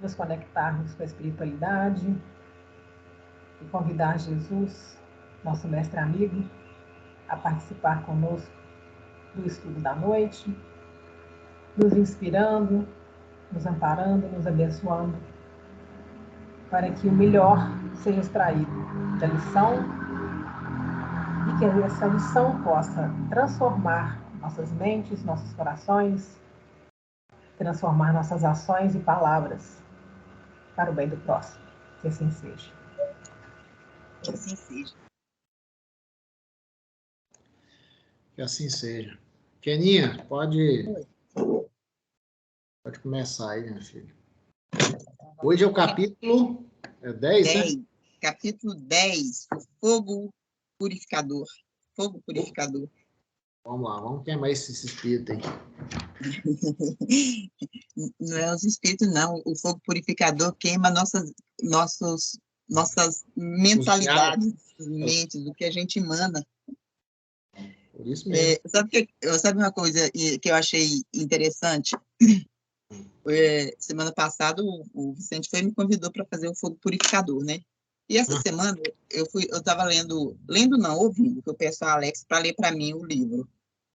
nos conectarmos com a espiritualidade e convidar Jesus, nosso mestre amigo, a participar conosco do estudo da noite, nos inspirando, nos amparando, nos abençoando, para que o melhor seja extraído da lição e que essa lição possa transformar nossas mentes, nossos corações, transformar nossas ações e palavras para o bem do próximo. Que assim seja. Que assim seja. Que assim seja. Keninha, pode começar aí, minha filha. Hoje é o capítulo 10, né? Capítulo 10, o fogo purificador. Fogo purificador. Vamos lá, vamos queimar esse espírito aí. Não é os espíritos, não. O fogo purificador queima nossas mentalidades, mentes, o que a gente emana. Por isso mesmo. Sabe uma coisa que eu achei interessante? Semana passada, o Vicente me convidou para fazer o fogo purificador, né? E essa semana, eu estava ouvindo, que eu peço ao Alex para ler para mim um livro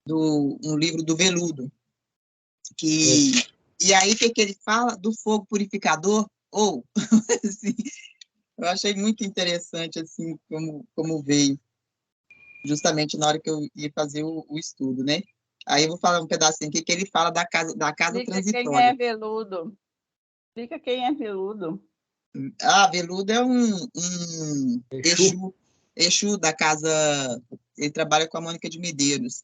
do Veludo. E aí, o que ele fala? Do fogo purificador, assim, eu achei muito interessante, assim, como veio, justamente na hora que eu ia fazer o estudo, né? Aí eu vou falar um pedacinho aqui, que ele fala da casa transitória. Quem é Veludo? Explica quem é Veludo. Veludo é um Exu da casa, ele trabalha com a Mônica de Medeiros.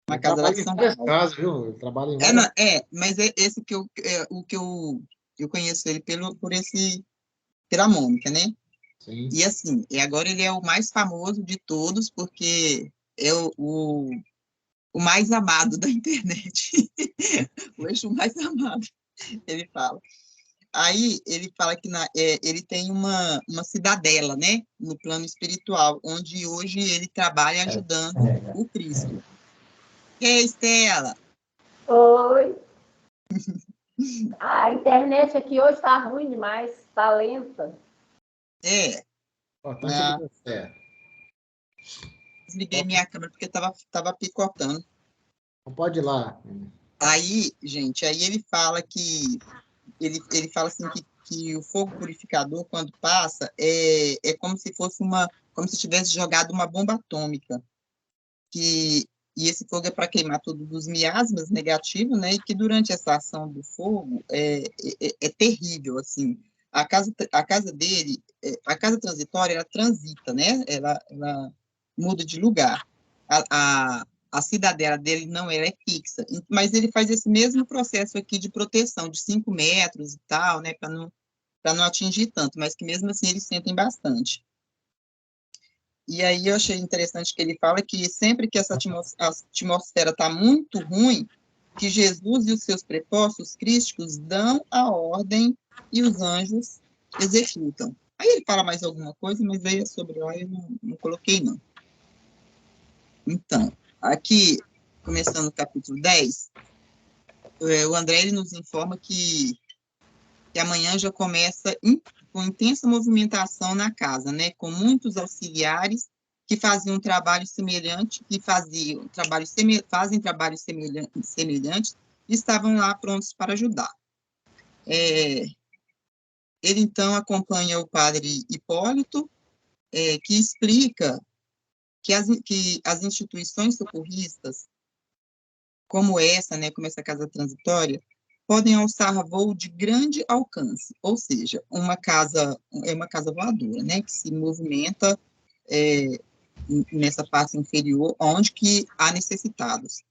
Uma casa lá de São Paulo. Casas, viu? Ele trabalha em várias... mas é esse que eu conheço ele pela Mônica, né? Sim. E assim, agora ele é o mais famoso de todos, porque é o mais amado da internet. O Exu mais amado, ele fala. Aí ele fala que ele tem uma cidadela, né, no plano espiritual, onde hoje ele trabalha ajudando o Cristo. Ei, Estela! Oi! A internet aqui hoje está ruim demais, está lenta. Desliguei minha câmera porque estava picotando. Não pode ir lá. Aí, gente, ele fala que ele fala assim que o fogo purificador, quando passa, é como se fosse como se tivesse jogado uma bomba atômica. E esse fogo é para queimar todos os miasmas negativos, né? E que durante essa ação do fogo é terrível, assim. A casa dele, a casa transitória, ela transita, né? Ela muda de lugar. A cidadela dele ela é fixa, mas ele faz esse mesmo processo aqui de proteção, de 5 metros e tal, né? Para não atingir tanto, mas que mesmo assim eles sentem bastante. E aí eu achei interessante que ele fala que sempre que essa atmosfera está muito ruim, que Jesus e os seus prepostos crísticos dão a ordem e os anjos executam. Aí ele fala mais alguma coisa, mas aí sobre lá eu não coloquei, não. Então, aqui, começando o capítulo 10, o André ele nos informa que amanhã já começa com intensa movimentação na casa, né, com muitos auxiliares que faziam trabalho semelhante, fazem trabalhos semelhantes e estavam lá prontos para ajudar. Ele, então, acompanha o padre Hipólito, que explica que as instituições socorristas, como essa, né, como essa casa transitória, podem alçar voo de grande alcance, ou seja, é uma casa voadora, né, que se movimenta nessa parte inferior, onde que há necessitados.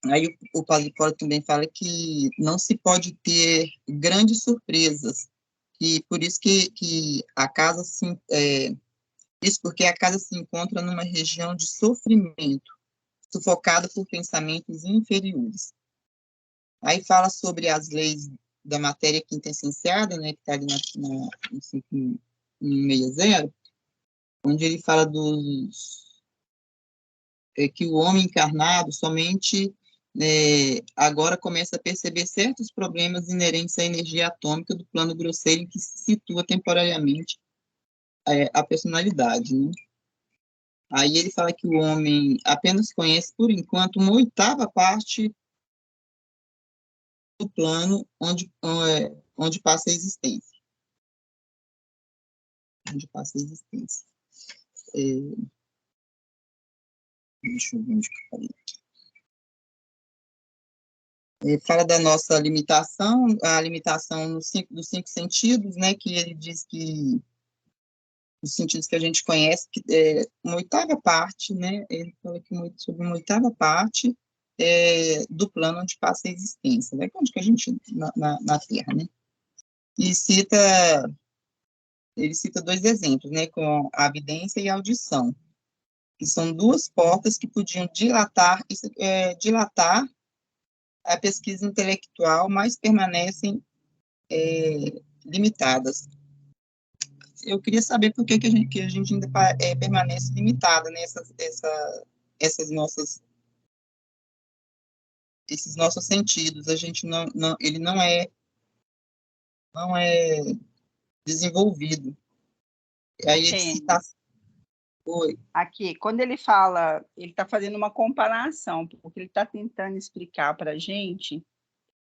Aí o padre Hipólito também fala que não se pode ter grandes surpresas, e por isso que a casa porque a casa se encontra numa região de sofrimento, sufocada por pensamentos inferiores. Aí fala sobre as leis da matéria quintessenciada, né, que está ali no 560, onde ele fala que o homem encarnado somente agora começa a perceber certos problemas inerentes à energia atômica do plano grosseiro em que se situa temporariamente a personalidade, né? Aí ele fala que o homem apenas conhece, por enquanto, uma oitava parte do plano onde passa a existência. Onde passa a existência. Deixa eu ver onde que eu falei. Fala da nossa limitação, a limitação dos 5 sentidos, né, que ele diz que os sentidos que a gente conhece, que é uma oitava parte, né, ele fala que sobre uma oitava parte do plano onde passa a existência, né, onde que a gente, na Terra, né, e ele cita 2 exemplos, né, com a evidência e a audição, que são 2 portas que podiam dilatar a pesquisa intelectual, mas permanecem limitadas. Eu queria saber por que a gente ainda permanece limitada, né? Esses nossos sentidos. A gente ele não é desenvolvido. E aí ele cita... Oi. Aqui, quando ele fala, ele está fazendo uma comparação, porque ele está tentando explicar para a gente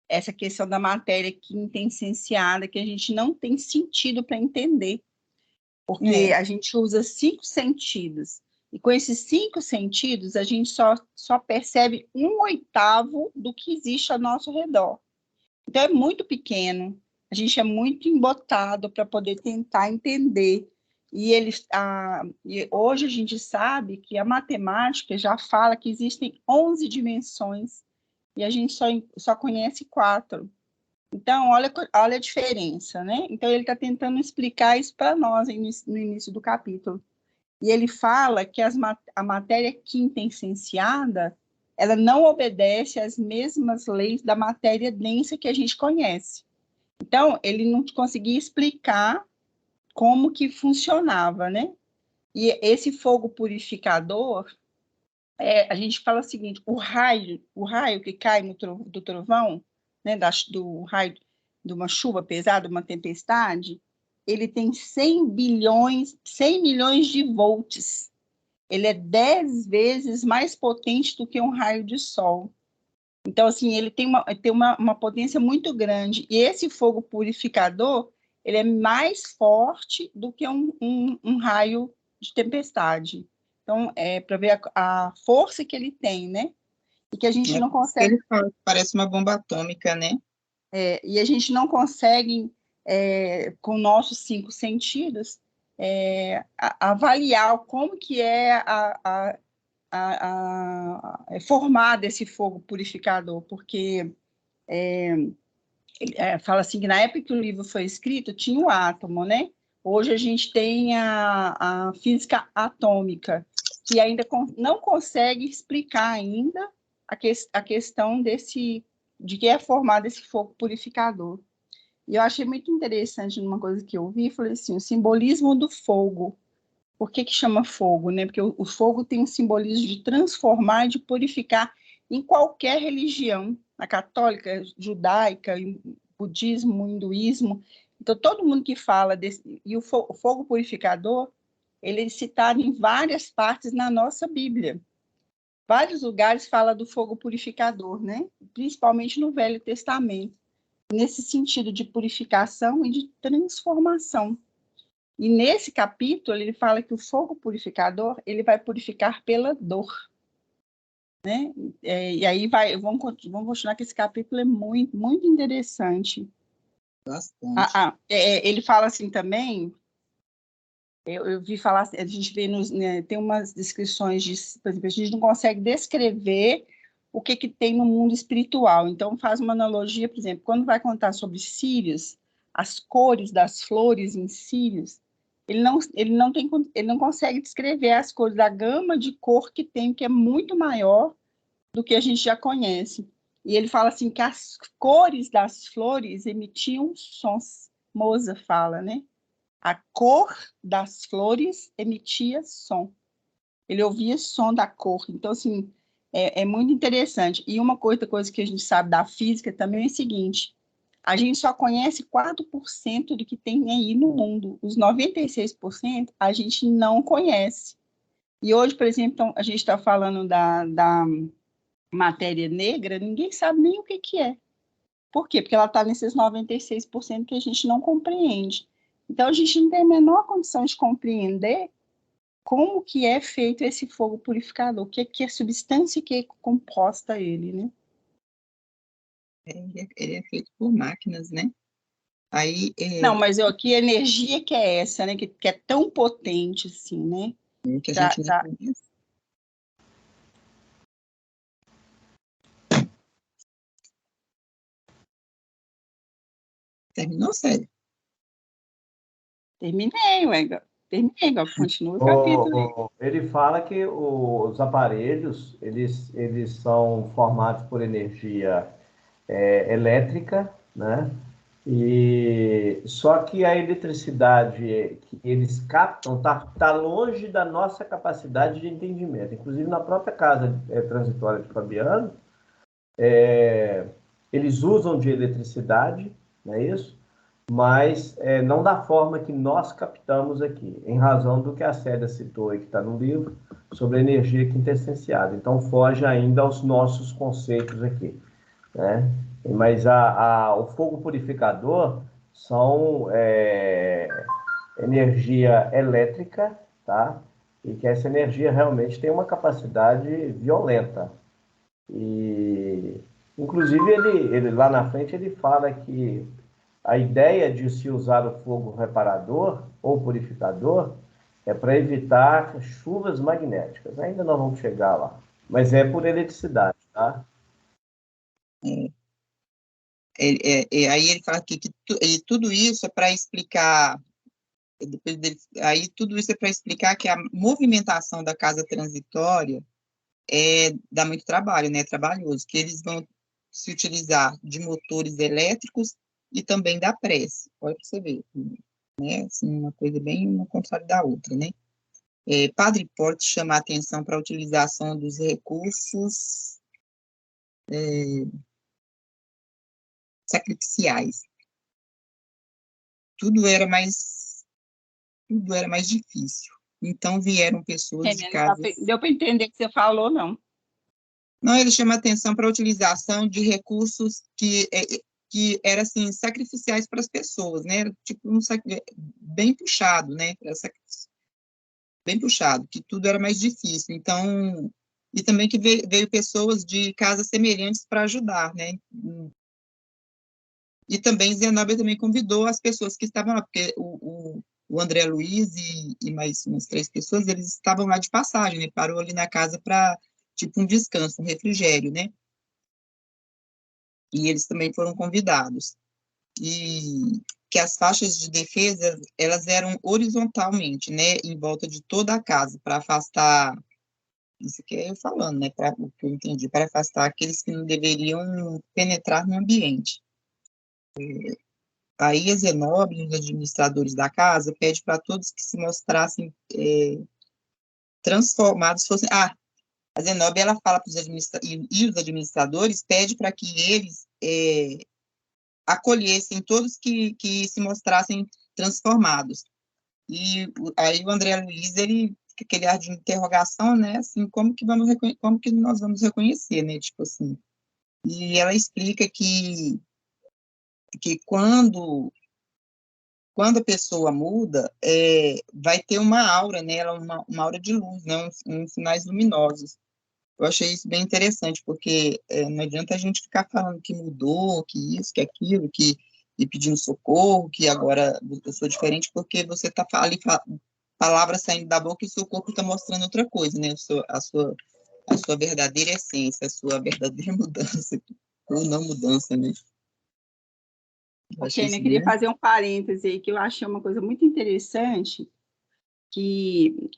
essa questão da matéria quintessenciada, que a gente não tem sentido para entender, porque a gente usa 5 sentidos, e com esses 5 sentidos, a gente só percebe 1/8 do que existe ao nosso redor. Então, é muito pequeno, a gente é muito embotado para poder tentar entender. E hoje a gente sabe que a matemática já fala que existem 11 dimensões, e a gente só conhece 4. Então, olha a diferença, né? Então, ele está tentando explicar isso para nós no início do capítulo. E ele fala que a matéria quintessenciada, ela não obedece às mesmas leis da matéria densa que a gente conhece. Então, ele não conseguia explicar como que funcionava, né? E esse fogo purificador, a gente fala o seguinte, o raio que cai do trovão, né, do raio de uma chuva pesada, uma tempestade, ele tem 100 milhões de volts. Ele é 10 vezes mais potente do que um raio de sol. Então, assim, ele tem uma potência muito grande. E esse fogo purificador, ele é mais forte do que um raio de tempestade. Então, para ver a força que ele tem, né? E que a gente não consegue... Ele fala que parece uma bomba atômica, né? E a gente não consegue, com nossos 5 sentidos, avaliar como que é formado esse fogo purificador, porque fala assim que na época que o livro foi escrito tinha o átomo, né? Hoje a gente tem a física atômica, que ainda não consegue explicar ainda a questão de que é formado esse fogo purificador. E eu achei muito interessante numa coisa que eu vi, falei assim, o simbolismo do fogo. Por que chama fogo, né? Porque o fogo tem um simbolismo de transformar, de purificar em qualquer religião, a católica, judaica, budismo, hinduísmo. Então, todo mundo que fala desse... E o fogo purificador, ele é citado em várias partes na nossa Bíblia. Vários lugares fala do fogo purificador, né? Principalmente no Velho Testamento, nesse sentido de purificação e de transformação. E nesse capítulo, ele fala que o fogo purificador, ele vai purificar pela dor. Né? E aí vamos continuar que esse capítulo é muito, muito interessante. Bastante. Ele fala assim também, eu vi falar, a gente vê, tem umas descrições, por exemplo, a gente não consegue descrever o que tem no mundo espiritual. Então, faz uma analogia, por exemplo, quando vai contar sobre círios, as cores das flores em círios, ele não consegue descrever as cores da gama de cor que tem, que é muito maior do que a gente já conhece. E ele fala assim que as cores das flores emitiam sons. Mozart fala, né? A cor das flores emitia som. Ele ouvia som da cor. Então, assim, É muito interessante. E uma coisa que a gente sabe da física também é o seguinte: a gente só conhece 4% do que tem aí no mundo. Os 96% a gente não conhece. E hoje, por exemplo, então, a gente está falando da matéria negra, ninguém sabe nem o que é. Por quê? Porque ela está nesses 96% que a gente não compreende. Então, a gente não tem a menor condição de compreender como que é feito esse fogo purificador, o que é a substância que é composta ele, né? Ele é feito por máquinas, né? Aí, Não, mas que energia que é essa, né? Que é tão potente assim, né? que a gente não conhece. Terminou, Célia? Terminei, continua o capítulo. Ele fala que os aparelhos, eles são formados por energia elétrica, né? E só que a eletricidade que eles captam tá longe da nossa capacidade de entendimento. Inclusive na própria casa transitória de Fabiano, eles usam de eletricidade, não é isso? Mas não da forma que nós captamos aqui, em razão do que a Célia citou e que está no livro, sobre a energia quintessenciada. Então, foge ainda aos nossos conceitos aqui, né? Mas o fogo purificador são energia elétrica, tá? E que essa energia realmente tem uma capacidade violenta. E, inclusive, ele lá na frente ele fala que a ideia de se usar o fogo reparador ou purificador é para evitar chuvas magnéticas. Ainda não vamos chegar lá, mas é por eletricidade, tá? Aí ele fala que tudo isso é para explicar. Tudo isso é para explicar que a movimentação da casa transitória dá muito trabalho, né? É trabalhoso, que eles vão se utilizar de motores elétricos e também da prece. Olha para você ver, né? Assim, uma coisa bem uma contrária da outra, né? Padre Porte chama a atenção para a utilização dos recursos sacrificiais. Tudo era mais difícil. Então vieram pessoas de casas. Deu para entender o que você falou, não? Não, ele chama atenção para a utilização de recursos que eram assim, sacrificiais para as pessoas, né? Tipo bem puxado, né? Bem puxado, que tudo era mais difícil. Então, e também que veio pessoas de casas semelhantes para ajudar, né? E também Zenóbia também convidou as pessoas que estavam lá, porque o André Luiz e mais umas 3 pessoas, eles estavam lá de passagem, né? Parou ali na casa para, tipo, um descanso, um refrigério, né? E eles também foram convidados. E que as faixas de defesa, elas eram horizontalmente, né? Em volta de toda a casa, para afastar, isso que eu falando, né? O que eu entendi, para afastar aqueles que não deveriam penetrar no ambiente. Aí a Zenóbia e os administradores da casa pede para todos que se mostrassem transformados, fossem... a Zenóbia, ela fala para os os administradores, pede para que eles acolhessem todos que se mostrassem transformados. E aí o André Luiz, ele fica aquele ar de interrogação, né, assim, como que nós vamos reconhecer, né, tipo assim. E ela explica que quando a pessoa muda, vai ter uma aura nela, uma aura de luz, né, uns sinais luminosos. Eu achei isso bem interessante, porque não adianta a gente ficar falando que mudou, que isso, que aquilo, e pedindo socorro, que agora eu sou diferente, porque você está ali, palavras saindo da boca e o seu corpo está mostrando outra coisa, né? A sua verdadeira essência, a sua verdadeira mudança, ou não mudança, né? Ok, eu queria fazer um parêntese aí, que eu achei uma coisa muito interessante, que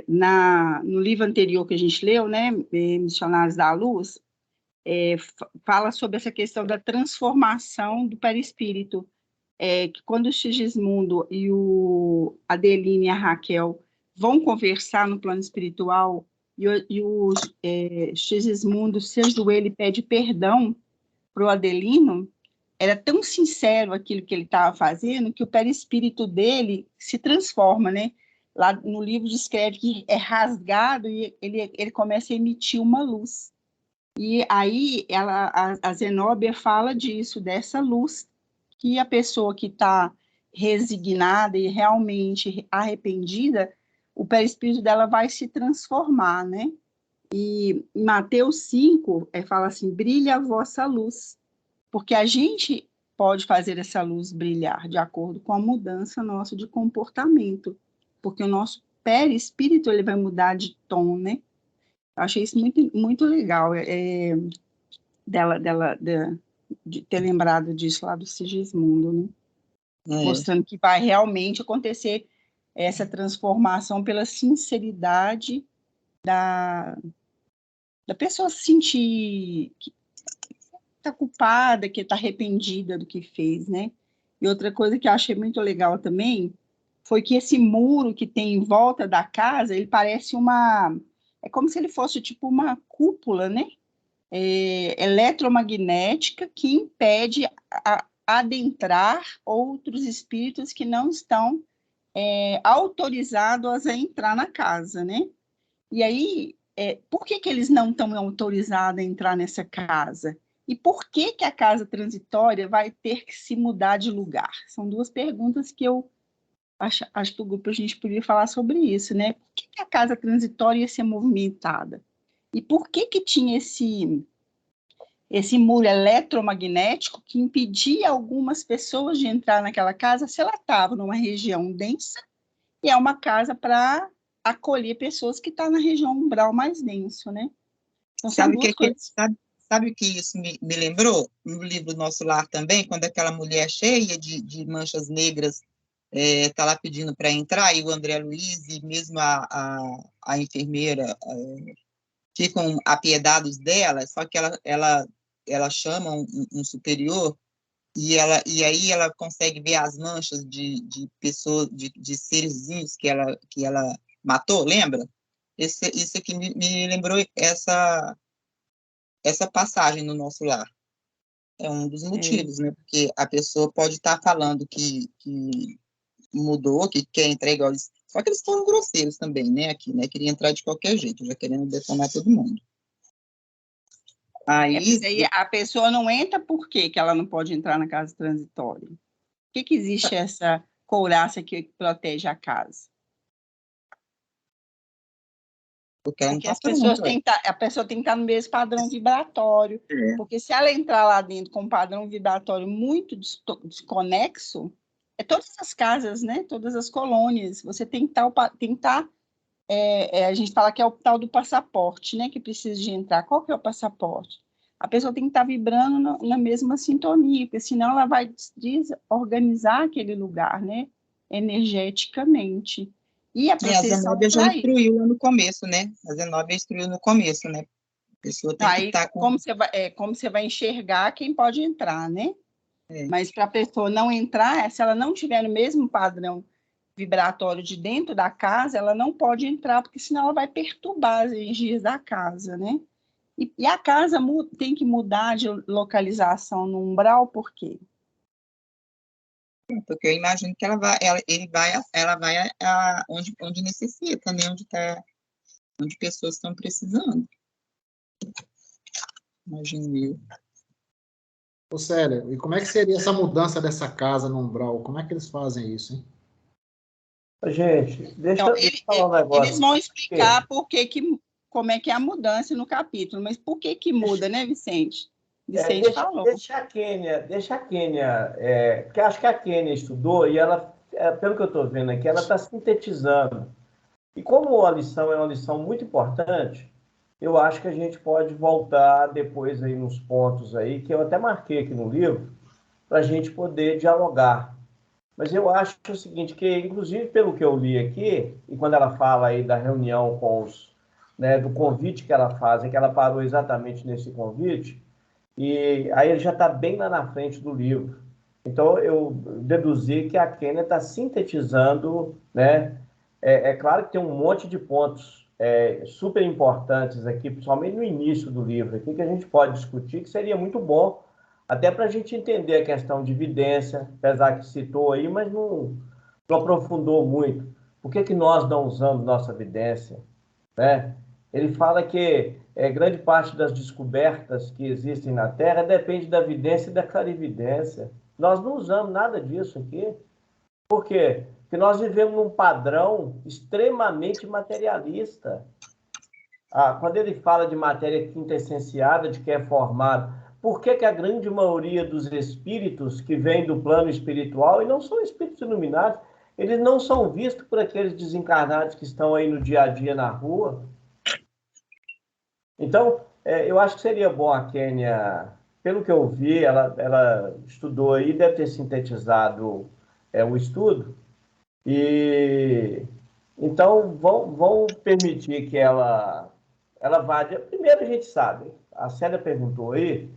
no livro anterior que a gente leu, né, Missionários da Luz, fala sobre essa questão da transformação do perispírito, que quando o Sigismundo e a Adeline e a Raquel vão conversar no plano espiritual o Sigismundo se ajoelha e pede perdão para o Adelino, era tão sincero aquilo que ele estava fazendo que o perispírito dele se transforma, né? Lá no livro descreve que é rasgado e ele começa a emitir uma luz. E aí a Zenobia fala disso, dessa luz que a pessoa que está resignada e realmente arrependida, o perispírito dela vai se transformar, né? E em Mateus 5, fala assim, brilha a vossa luz, porque a gente pode fazer essa luz brilhar de acordo com a mudança nossa de comportamento, porque o nosso perispírito ele vai mudar de tom, né? Eu achei isso muito, muito legal, de ter lembrado disso lá do Sigismundo, né? Mostrando que vai realmente acontecer essa transformação pela sinceridade da pessoa se sentir que está culpada, que está arrependida do que fez, né? E outra coisa que eu achei muito legal também foi que esse muro que tem em volta da casa, ele parece é como se ele fosse tipo uma cúpula, né? Eletromagnética que impede adentrar outros espíritos que não estão autorizados a entrar na casa, né? E aí, por que eles não estão autorizados a entrar nessa casa? E por que a casa transitória vai ter que se mudar de lugar? São duas perguntas que eu acho que o grupo a gente poderia falar sobre isso, né? Por que a casa transitória ia ser movimentada? E por que tinha esse muro eletromagnético que impedia algumas pessoas de entrar naquela casa se ela estava numa região densa e é uma casa para acolher pessoas que estão na região umbral mais denso, né? Então, sabe o que isso me lembrou? No livro Nosso Lar também, quando aquela mulher cheia de manchas negras está lá pedindo para entrar, e o André Luiz e mesmo a enfermeira ficam apiedados dela, só que ela chama um superior e aí ela consegue ver as manchas de pessoas, de serzinhos que ela matou, lembra? Isso aqui me lembrou essa passagem no Nosso Lar. É um dos motivos, né? Porque a pessoa pode estar falando que mudou, que quer entrar igual eles. Só que eles foram grosseiros também, né? Aqui, né? Queria entrar de qualquer jeito, já querendo detonar todo mundo. Aí a pessoa não entra por quê que ela não pode entrar na casa transitória? Por que existe essa couraça que protege a casa? Porque as pessoas a pessoa tem que estar no mesmo padrão vibratório. Porque se ela entrar lá dentro com um padrão vibratório muito desconexo, todas as casas, né? Todas as colônias, você tem que estar a gente fala que é o tal do passaporte, né? Que precisa de entrar. Qual que é o passaporte? A pessoa tem que estar vibrando na mesma sintonia, porque senão ela vai desorganizar aquele lugar, né? Energeticamente. E a proteção Zenobia já instruiu lá no começo, né? A Zenobia instruiu no começo, né? A pessoa tem que estar com... como você vai enxergar quem pode entrar, né? Mas para a pessoa não entrar, se ela não tiver no mesmo padrão vibratório de dentro da casa, ela não pode entrar, porque senão ela vai perturbar as energias da casa, né? E a casa tem que mudar de localização no umbral, por quê? Porque eu imagino que ela vai onde necessita, né? Onde pessoas estão precisando. Imagino eu. Ô, Célia, e como é que seria essa mudança dessa casa no umbral? Como é que eles fazem isso, hein? Gente, deixa eu falar um negócio. Eles vão explicar como é que é a mudança no capítulo, mas por que muda, né, Vicente? Vicente falou. Deixa a Kênia, porque acho que a Kênia estudou e ela, pelo que eu estou vendo aqui, ela está sintetizando. E como a lição é uma lição muito importante, eu acho que a gente pode voltar depois aí nos pontos aí, que eu até marquei aqui no livro, para a gente poder dialogar. Mas eu acho o seguinte, que inclusive pelo que eu li aqui, e quando ela fala aí da reunião com os, né, do convite que ela faz, que ela parou exatamente nesse convite, e aí ele já está bem lá na frente do livro. Então eu deduzi que a Kênia está sintetizando, né? É claro que tem um monte de pontos super importantes aqui, principalmente no início do livro, aqui, que a gente pode discutir, que seria muito bom, até para a gente entender a questão de evidência, apesar que citou aí, mas não aprofundou muito. Por que nós não usamos nossa evidência? Né? Ele fala que grande parte das descobertas que existem na Terra depende da evidência e da clarividência. Nós não usamos nada disso aqui. Por quê? Porque nós vivemos num padrão extremamente materialista. Quando ele fala de matéria quintessenciada, de que é formado, por que a grande maioria dos espíritos que vêm do plano espiritual, e não são espíritos iluminados, eles não são vistos por aqueles desencarnados que estão aí no dia a dia na rua? Então, eu acho que seria bom a Kênia, pelo que eu vi, ela estudou aí, deve ter sintetizado o estudo, e então vão permitir que ela vá. Primeiro, a gente sabe, a Célia perguntou aí,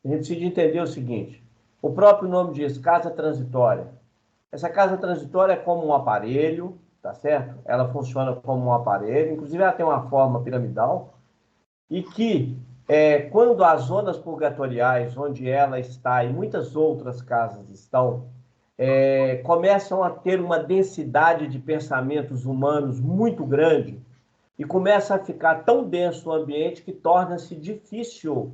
a gente precisa entender o seguinte: o próprio nome diz casa transitória. Essa casa transitória é como um aparelho, tá certo? Ela funciona como um aparelho, inclusive ela tem uma forma piramidal, e que quando as zonas purgatoriais, onde ela está e muitas outras casas estão, começam a ter uma densidade de pensamentos humanos muito grande, e começa a ficar tão denso o ambiente que torna-se difícil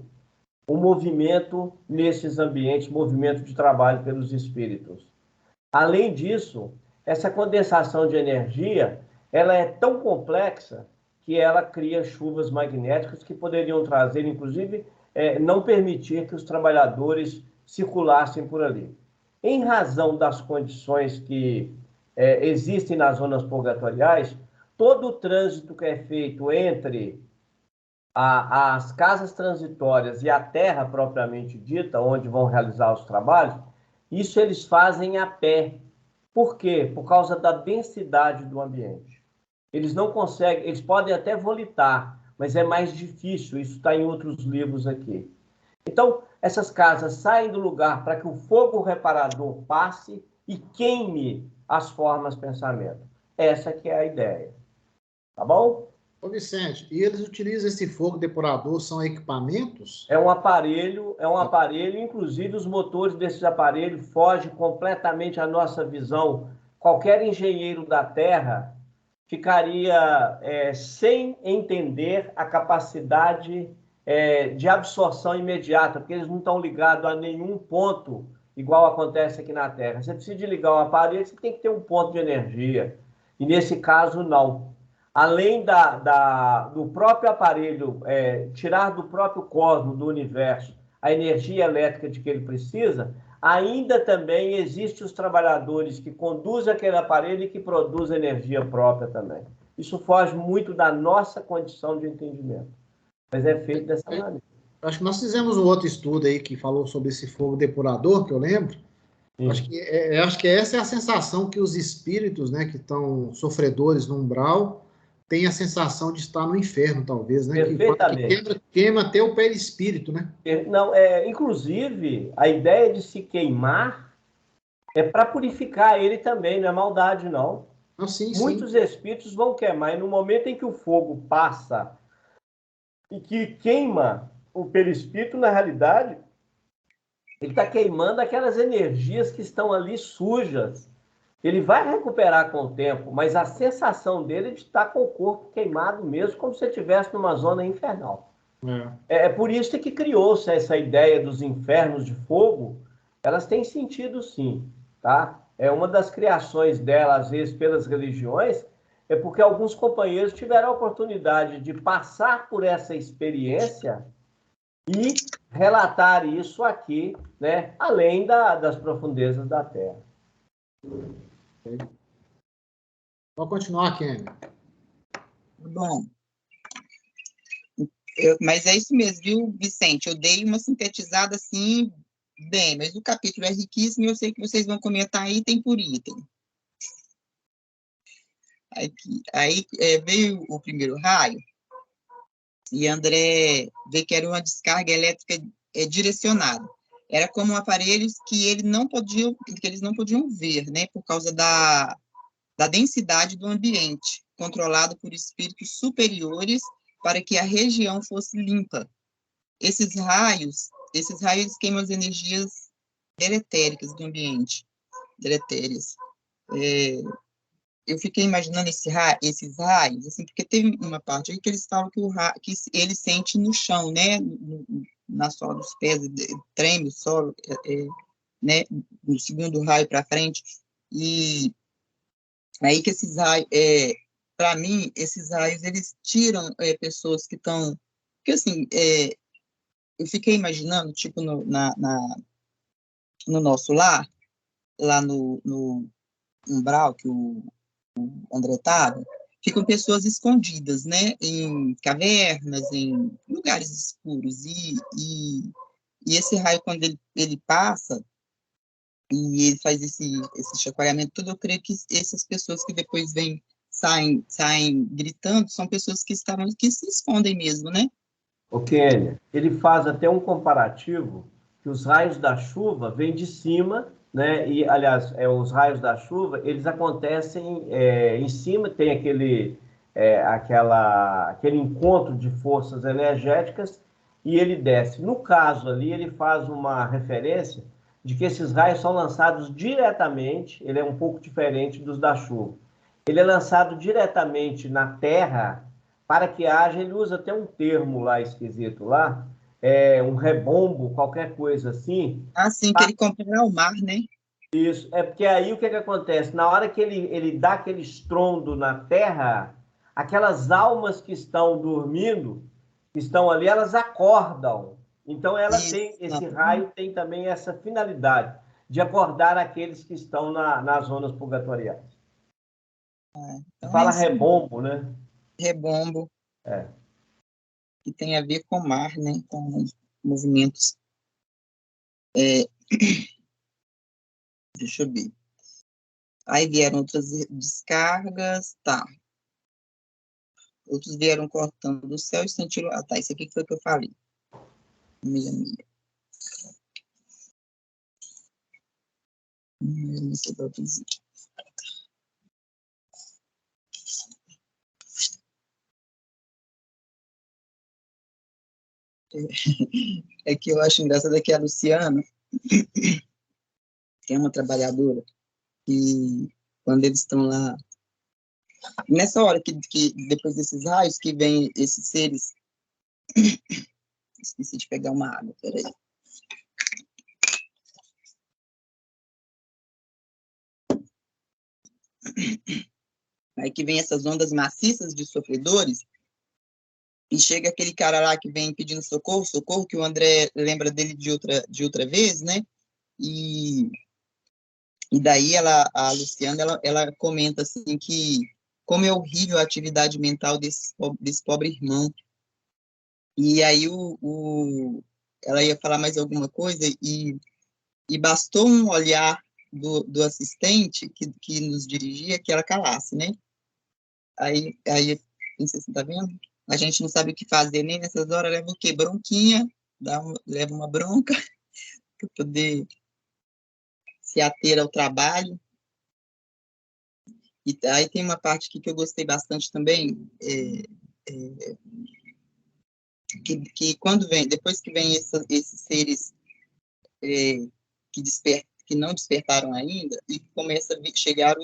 o movimento nesses ambientes, movimento de trabalho pelos espíritos. Além disso, essa condensação de energia, ela é tão complexa que ela cria chuvas magnéticas que poderiam trazer, inclusive, não permitir que os trabalhadores circulassem por ali. Em razão das condições que existem nas zonas purgatoriais, todo o trânsito que é feito entre as casas transitórias e a terra propriamente dita, onde vão realizar os trabalhos, isso eles fazem a pé. Por quê? Por causa da densidade do ambiente. Eles não conseguem, eles podem até volitar, mas é mais difícil, isso está em outros livros aqui. Então, essas casas saem do lugar para que o fogo reparador passe e queime as formas de pensamento. Essa que é a ideia. Tá bom? Ô Vicente, e eles utilizam esse fogo depurador, são equipamentos? É um aparelho, inclusive os motores desses aparelhos fogem completamente à nossa visão. Qualquer engenheiro da Terra ficaria sem entender a capacidade de absorção imediata, porque eles não estão ligados a nenhum ponto, igual acontece aqui na Terra. Você precisa de ligar um aparelho, você tem que ter um ponto de energia. E nesse caso, não. Além do próprio aparelho tirar do próprio cosmos, do universo, a energia elétrica de que ele precisa, ainda também existem os trabalhadores que conduzem aquele aparelho e que produzem energia própria também. Isso foge muito da nossa condição de entendimento, mas é feito dessa maneira. Acho que nós fizemos um outro estudo aí que falou sobre esse fogo depurador, que eu lembro. Acho que essa é a sensação que os espíritos, né, que estão sofredores no umbral, tem a sensação de estar no inferno, talvez, né? Perfeitamente. Que queima até o perispírito, né? Não, inclusive, a ideia de se queimar é para purificar ele também, não é maldade, não. Ah, sim, Muitos espíritos vão queimar, e no momento em que o fogo passa e que queima o perispírito, na realidade, ele está queimando aquelas energias que estão ali sujas. Ele vai recuperar com o tempo, mas a sensação dele é de estar com o corpo queimado mesmo, como se estivesse numa zona infernal. É por isso que criou-se essa ideia dos infernos de fogo. Elas têm sentido, sim. Tá? É uma das criações dela, às vezes, pelas religiões, é porque alguns companheiros tiveram a oportunidade de passar por essa experiência e relatar isso aqui, né? Além das profundezas da Terra. Pode continuar, Kenny. Bom, mas é isso mesmo, viu, Vicente? Eu dei uma sintetizada assim, bem, mas o capítulo é riquíssimo e eu sei que vocês vão comentar item por item. Aí veio o primeiro raio e André vê que era uma descarga elétrica direcionada. Era como aparelhos que eles não podiam ver, né, por causa da densidade do ambiente. controlado por espíritos superiores para que a região fosse limpa. Esses raios queimam as energias deletéricas do ambiente, deletérias. Eu fiquei imaginando esses raios, assim, porque teve uma parte aí que eles falam que ele sente no chão, né, na sola dos pés, treme o solo, né, no segundo raio para frente, e aí que esses raios, para mim, esses raios, eles tiram pessoas que estão, porque assim, eu fiquei imaginando, tipo, no nosso lar, lá no umbral, que o André estava, ficam pessoas escondidas, né, em cavernas, em lugares escuros, e esse raio, quando ele passa, e ele faz esse chacoalhamento todo, eu creio que essas pessoas que depois saem gritando, são pessoas que se escondem mesmo, né? O Kênia, ele faz até um comparativo que os raios da chuva vêm de cima, né? E, aliás, os raios da chuva, eles acontecem em cima, tem aquele encontro de forças energéticas e ele desce. No caso ali, ele faz uma referência de que esses raios são lançados diretamente, ele é um pouco diferente dos da chuva. Ele é lançado diretamente na Terra para que haja, ele usa até um termo lá esquisito lá, um rebombo, qualquer coisa assim. Assim, que ele compara ao mar, né? Isso, porque aí o que acontece? Na hora que ele dá aquele estrondo na Terra, aquelas almas que estão dormindo, que estão ali, elas acordam. Então, esse raio tem também essa finalidade de acordar aqueles que estão nas zonas purgatoriais. Então fala rebombo, né? Rebombo. Que tem a ver com o mar, né? Com os movimentos. Deixa eu ver. Aí vieram outras descargas, tá. Outros vieram cortando do céu e sentiram... Ah, tá, isso aqui foi o que eu falei. Minha. É que eu acho engraçado que a Luciana, que é uma trabalhadora, e quando eles estão lá, nessa hora que depois desses raios, que vem esses seres, esqueci de pegar uma água, peraí. Aí que vem essas ondas maciças de sofredores, e chega aquele cara lá que vem pedindo socorro, que o André lembra dele de outra vez, né? E daí a Luciana, ela comenta assim que como é horrível a atividade mental desse pobre irmão. E aí ela ia falar mais alguma coisa e bastou um olhar do assistente que nos dirigia que ela calasse, né? Aí não sei se você tá vendo? A gente não sabe o que fazer nem nessas horas, leva o quê? Bronquinha, leva uma bronca para poder se ater ao trabalho. E aí tem uma parte aqui que eu gostei bastante também, que quando depois que vem esses seres que não despertaram ainda, e começa a chegar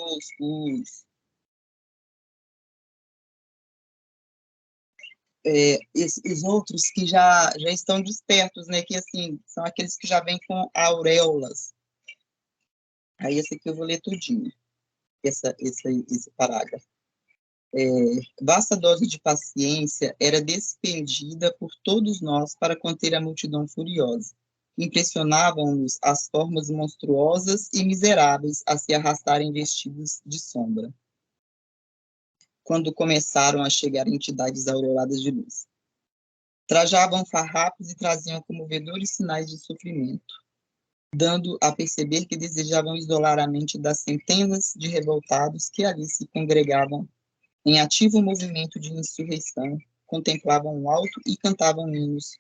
esses outros que já estão despertos, né? Que assim são aqueles que já vêm com auréolas. Aí esse aqui eu vou ler tudinho, esse parágrafo. Vasta dose de paciência era despendida por todos nós para conter a multidão furiosa. Impressionavam-nos as formas monstruosas e miseráveis a se arrastarem vestidos de sombra, quando começaram a chegar entidades aureoladas de luz. Trajavam farrapos e traziam comovedores sinais de sofrimento, dando a perceber que desejavam isolar a mente das centenas de revoltados que ali se congregavam em ativo movimento de insurreição, contemplavam o alto e cantavam hinos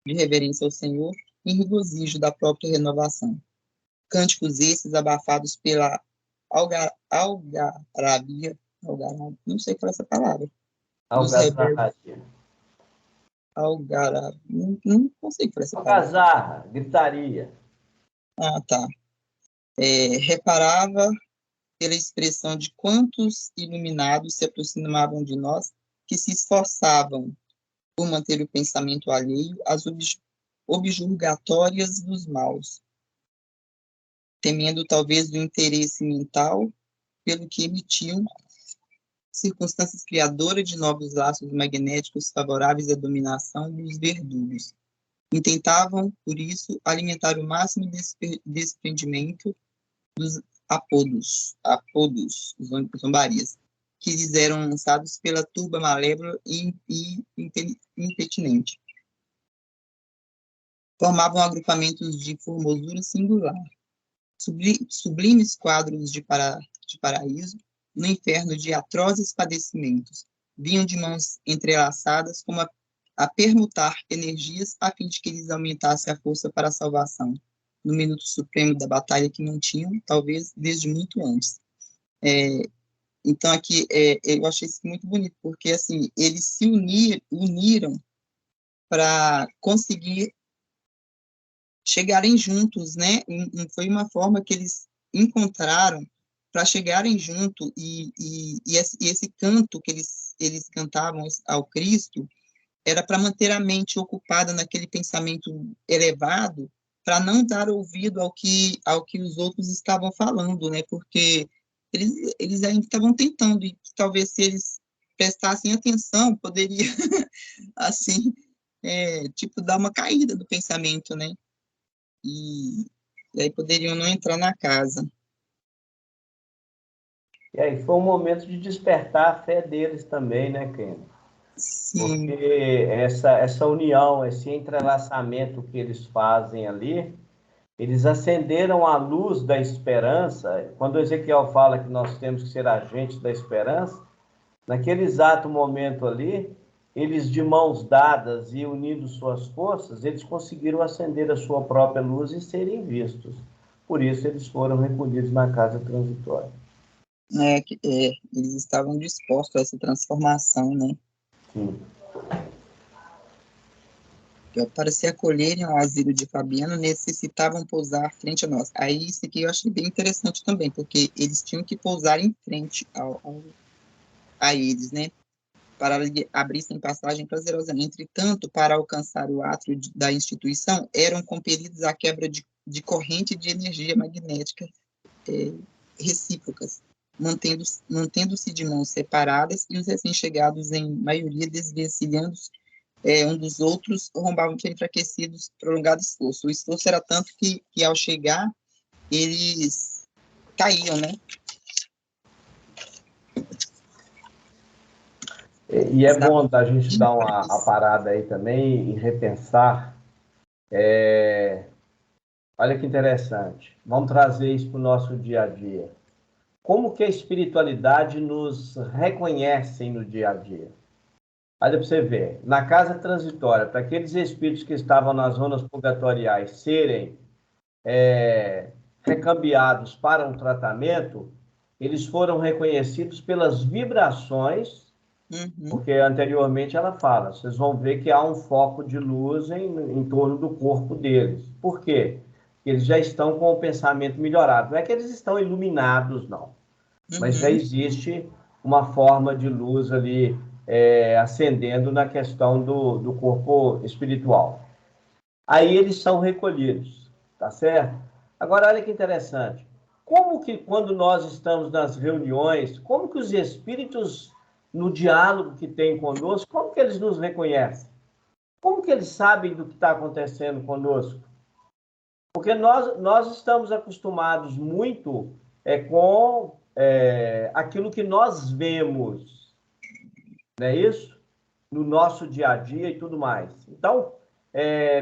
de reverência ao Senhor em regozijo da própria renovação. Cânticos esses abafados pela algarabia Algarado. Não sei falar essa palavra. Dos rebeldes. Algarado. Não consigo falar essa palavra. Algazarra, gritaria. Ah, tá. Reparava pela expressão de quantos iluminados se aproximavam de nós, que se esforçavam por manter o pensamento alheio às objurgatórias dos maus, temendo talvez do interesse mental pelo que emitiam circunstâncias criadoras de novos laços magnéticos favoráveis à dominação dos verdugos. Intentavam, por isso, alimentar o máximo desprendimento dos apodos, zombarias, que lhes eram lançados pela turba malévola e impertinente. Formavam agrupamentos de formosura singular, sublimes quadros de paraíso, no inferno de atrozes padecimentos. Vinham de mãos entrelaçadas como a permutar energias a fim de que eles aumentassem a força para a salvação, no minuto supremo da batalha que não tinham, talvez desde muito antes. Então, aqui, eu achei isso muito bonito, porque, assim, eles se uniram para conseguir chegarem juntos, né? Foi uma forma que eles encontraram para chegarem junto, e esse canto que eles cantavam ao Cristo era para manter a mente ocupada naquele pensamento elevado, para não dar ouvido ao que os outros estavam falando, né? Porque eles ainda estavam tentando, e talvez se eles prestassem atenção, poderia, assim, tipo, dar uma caída do pensamento, né? E aí poderiam não entrar na casa. E aí foi um momento de despertar a fé deles também, né, Ken? Sim. Porque essa união, esse entrelaçamento que eles fazem ali, eles acenderam a luz da esperança. Quando Ezequiel fala que nós temos que ser agentes da esperança, naquele exato momento ali, eles de mãos dadas e unindo suas forças, eles conseguiram acender a sua própria luz e serem vistos. Por isso eles foram recolhidos na casa transitória. Eles estavam dispostos a essa transformação, né? Sim. Para se acolherem ao asilo de Fabiano, necessitavam pousar frente a nós. Aí isso aqui eu achei bem interessante também, porque eles tinham que pousar em frente a eles, né? Para abrir-se passagem prazerosa. Entretanto, para alcançar o átrio da instituição, eram compelidos à quebra de corrente de energia magnética recíprocas, mantendo-se de mãos separadas, e os recém-chegados, em maioria, desvencilhando um dos outros, rombavam que enfraquecidos, prolongado esforço. O esforço era tanto que ao chegar, eles caíam, né? E é bom a gente dar uma parada aí também e repensar. Olha que interessante. Vamos trazer isso para o nosso dia a dia. Como que a espiritualidade nos reconhece no dia a dia? Olha para você ver. Na casa transitória, para aqueles espíritos que estavam nas zonas purgatoriais serem recambiados para um tratamento, eles foram reconhecidos pelas vibrações. Porque anteriormente ela fala, vocês vão ver que há um foco de luz em torno do corpo deles. Por quê? Porque eles já estão com o pensamento melhorado. Não é que eles estão iluminados, não. Mas já existe uma forma de luz ali acendendo na questão do corpo espiritual. Aí eles são recolhidos, tá certo? Agora, olha que interessante. Como que quando nós estamos nas reuniões, como que os espíritos, no diálogo que tem conosco, como que eles nos reconhecem? Como que eles sabem do que está acontecendo conosco? Porque nós estamos acostumados muito com aquilo que nós vemos, não é isso? No nosso dia a dia e tudo mais. Então,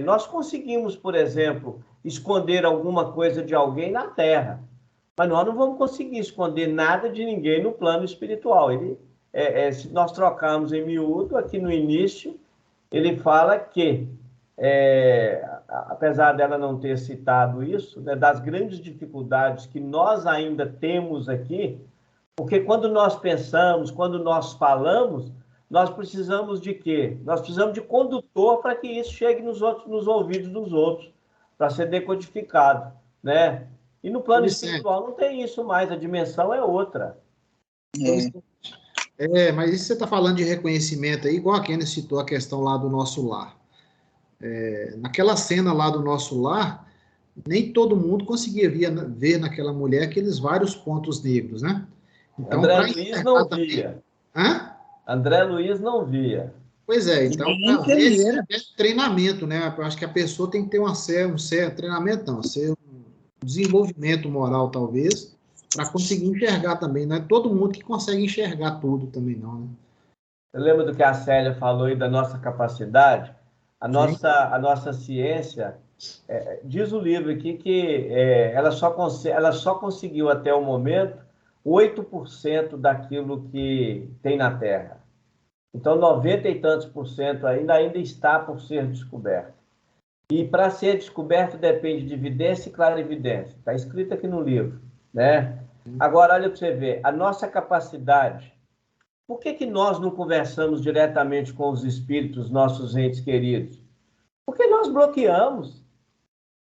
nós conseguimos, por exemplo, esconder alguma coisa de alguém na Terra, mas nós não vamos conseguir esconder nada de ninguém no plano espiritual. Se nós trocarmos em miúdo, aqui no início, ele fala que, apesar dela não ter citado isso, né, das grandes dificuldades que nós ainda temos aqui, Porque quando nós pensamos, quando nós falamos, nós precisamos de quê? Nós precisamos de condutor para que isso chegue nos ouvidos dos outros, para ser decodificado, né? E no plano espiritual não tem isso mais, a dimensão é outra. Mas isso você está falando de reconhecimento aí, igual a Kenny citou a questão lá do nosso lar. Naquela cena lá do nosso lar, nem todo mundo conseguia ver naquela mulher aqueles vários pontos negros, né? Então, André Luiz não via. Hã? André Luiz não via. Pois é, então, Nem enfermeira. é treinamento, né? Eu acho que a pessoa tem que ter um certo treinamento, não, ser um desenvolvimento moral, talvez, para conseguir enxergar também. Não é todo mundo que consegue enxergar tudo também, não, né? Você lembra do que a Célia falou aí da nossa capacidade? A nossa ciência, diz o livro aqui que ela só conseguiu até o momento 8% daquilo que tem na Terra. Então, 90 e tantos por cento ainda está por ser descoberto. E para ser descoberto depende de evidência e clarividência. Está escrito aqui no livro, né? Agora, olha para você ver, a nossa capacidade. Por que nós não conversamos diretamente com os espíritos, nossos entes queridos? Porque nós bloqueamos.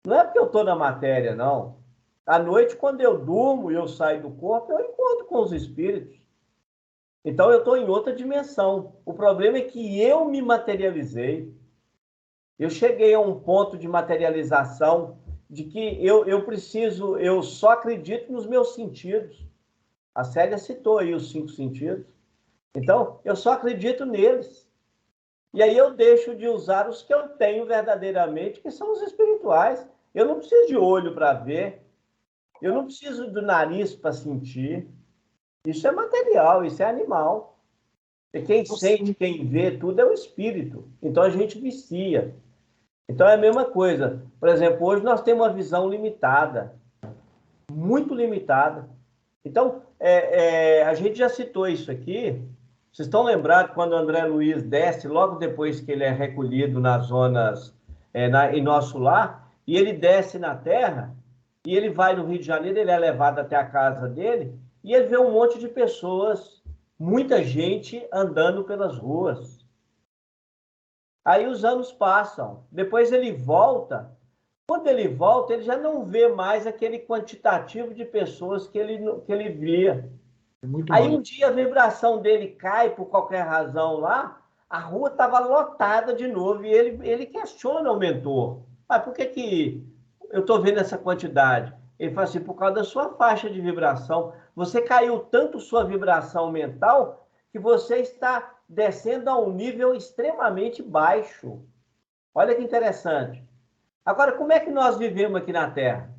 Não é porque eu estou na matéria, não. À noite, quando eu durmo e eu saio do corpo, eu encontro com os espíritos. Então, eu estou em outra dimensão. O problema é que eu me materializei. Eu cheguei a um ponto de materialização de que eu só acredito nos meus sentidos. A Célia citou aí os 5 sentidos. Então, eu só acredito neles. E aí eu deixo de usar os que eu tenho verdadeiramente, que são os espirituais. Eu não preciso de olho para ver. Eu não preciso do nariz para sentir. Isso é material, isso é animal. E quem sente, quem vê, tudo é o espírito. Então a gente vicia. Então é a mesma coisa. Por exemplo, hoje nós temos uma visão limitada. Muito limitada. Então, a gente já citou isso aqui. Vocês estão lembrados quando o André Luiz desce, logo depois que ele é recolhido nas zonas, em nosso lar, e ele desce na Terra, e ele vai no Rio de Janeiro, ele é levado até a casa dele, e ele vê um monte de pessoas, muita gente andando pelas ruas. Aí os anos passam, depois ele volta. Quando ele volta, ele já não vê mais aquele quantitativo de pessoas que ele via. Aí um dia a vibração dele cai por qualquer razão lá, a rua estava lotada de novo, e ele questiona o mentor. Mas por que eu estou vendo essa quantidade? Ele fala assim, por causa da sua faixa de vibração. Você caiu tanto sua vibração mental que você está descendo a um nível extremamente baixo. Olha que interessante. Agora, como é que nós vivemos aqui na Terra?